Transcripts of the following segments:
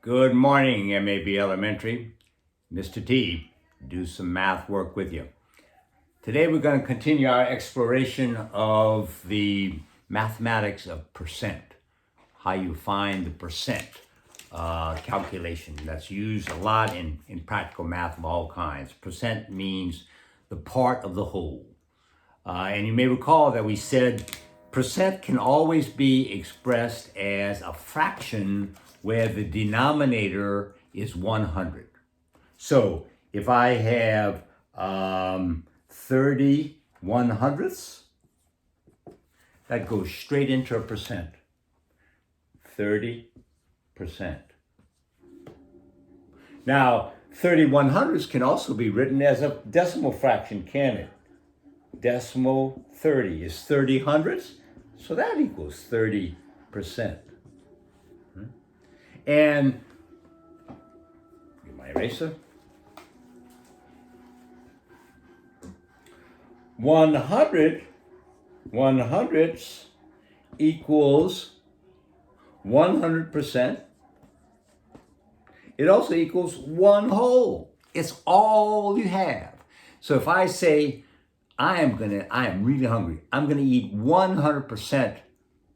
Good morning, MAB Elementary. Mr. T, do some math work with you. Today we're going to continue our exploration of the mathematics of percent, how you find the percent calculation that's used a lot in practical math of all kinds. Percent means the part of the whole. And you may recall that we said percent can always be expressed as a fraction where the denominator is 100. So if I have 30 100ths, that goes straight into a percent. 30%. Now, 30 100ths can also be written as a decimal fraction, can it? Decimal 30 is 30 hundredths, so that equals 30%. And get my eraser. 100 100ths equals 100%. It also equals one whole. It's all you have. So if I say I am really hungry, I'm gonna eat 100%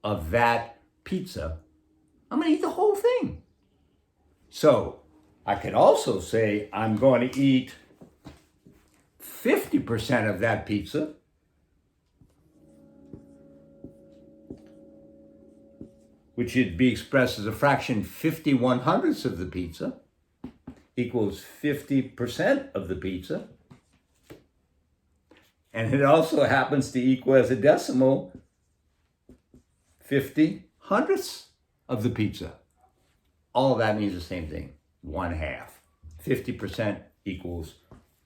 of that pizza, I'm gonna eat the whole thing. So I can also say I'm going to eat 50% of that pizza, which would be expressed as a fraction 50 100ths of the pizza equals 50% of the pizza. And it also happens to equal as a decimal 50 hundredths of the pizza. All of that means the same thing, 1/2. 50% equals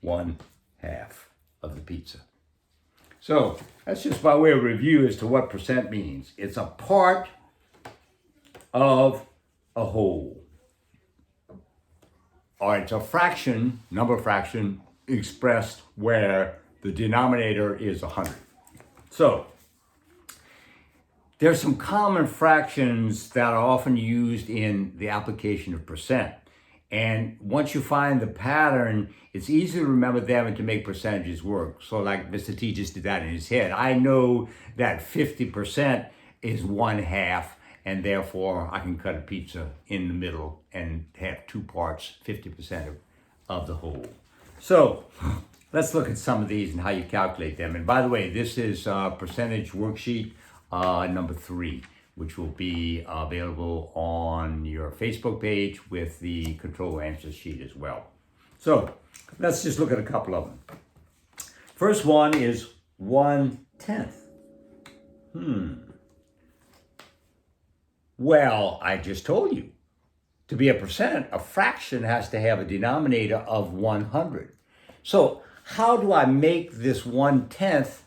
1/2 of the pizza. So that's just by way of review as to what percent means. It's a part of a whole. Or it's a fraction, number fraction, expressed where the denominator is 100. So there's some common fractions that are often used in the application of percent. And once you find the pattern, it's easy to remember them and to make percentages work. So like Mr. T just did that in his head. I know that 50% is 1/2, and therefore I can cut a pizza in the middle and have two parts, 50% of the whole. So let's look at some of these and how you calculate them. And by the way, this is percentage worksheet number 3, which will be available on your Facebook page with the control answer sheet as well. So let's just look at a couple of them. First one is 1/10. Well, I just told you, to be a percent, a fraction has to have a denominator of 100. So how do I make this 1/10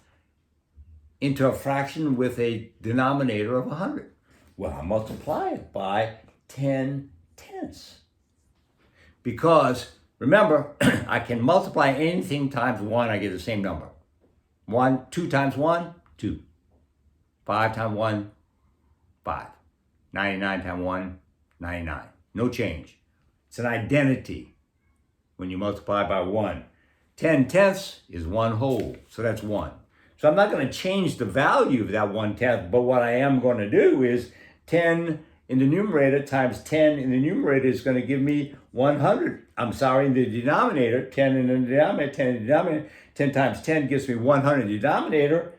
into a fraction with a denominator of 100? Well, I multiply it by 10/10. Because remember, I can multiply anything times 1, I get the same number. 2 times 1, 2. 5 times 1, 5. 99 times 1, 99. No change. It's an identity when you multiply by 1. 10/10 is 1 whole, so that's 1. So I'm not going to change the value of that 1/10, but what I am going to do is 10 in the numerator times 10 in the numerator is going to give me 100. I'm sorry, in the denominator, 10 in the denominator, 10 in the denominator. 10 times 10 gives me 100 in the denominator,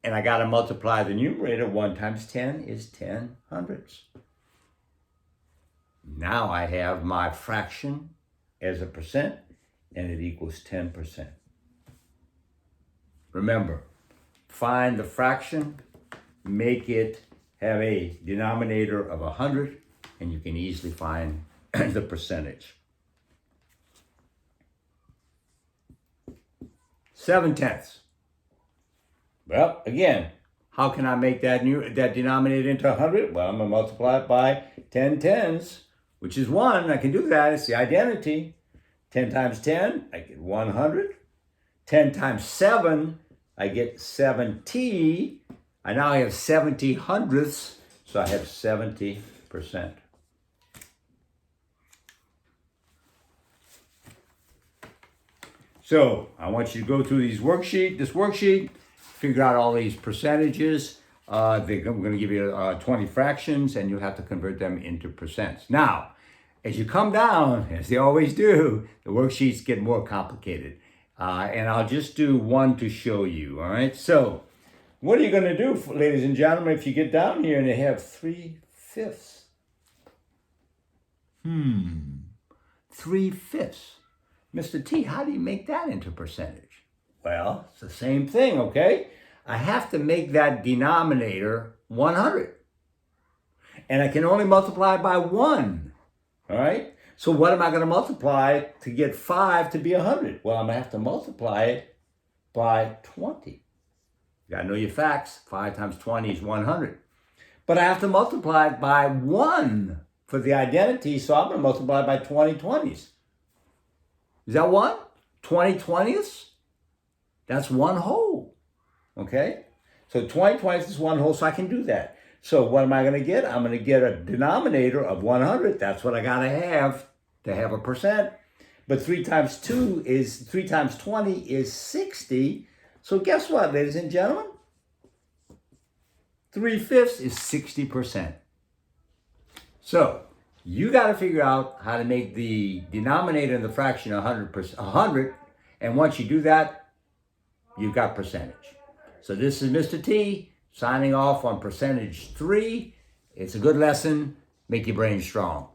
and I got to multiply the numerator. 1 times 10 is 10 hundredths. Now I have my fraction as a percent, and it equals 10%. Remember, find the fraction, make it have a denominator of 100, and you can easily find the percentage. 7/10. Well, again, how can I make that denominator into 100? Well, I'm going to multiply it by 10/10, which is 1. I can do that. It's the identity. 10 times 10, I get 100. 10 times 7, I get 70. I now have 70 hundredths, so I have 70%. So I want you to go through this worksheet, figure out all these percentages. We're going to give you 20 fractions, and you'll have to convert them into percents. Now, as you come down, as they always do, the worksheets get more complicated. And I'll just do one to show you, all right? So what are you going to do, ladies and gentlemen, if you get down here and they have 3/5? 3/5. Mr. T, how do you make that into percentage? Well, it's the same thing, okay? I have to make that denominator 100. And I can only multiply by 1, all right? So what am I going to multiply to get 5 to be 100? Well, I'm going to have to multiply it by 20. You got to know your facts. 5 times 20 is 100. But I have to multiply it by 1 for the identity, so I'm going to multiply by 20 20s. Is that 1? 20 20ths? That's 1 whole. Okay? So 20 20ths is 1 whole, so I can do that. So what am I going to get? I'm going to get a denominator of 100. That's what I got to have a percent. But 3 times 20 is 60. So guess what, ladies and gentlemen? 3/5 is 60%. So you got to figure out how to make the denominator in the fraction 100, and once you do that, you've got percentage. So this is Mr. T signing off on percentage 3. It's a good lesson. Make your brain strong.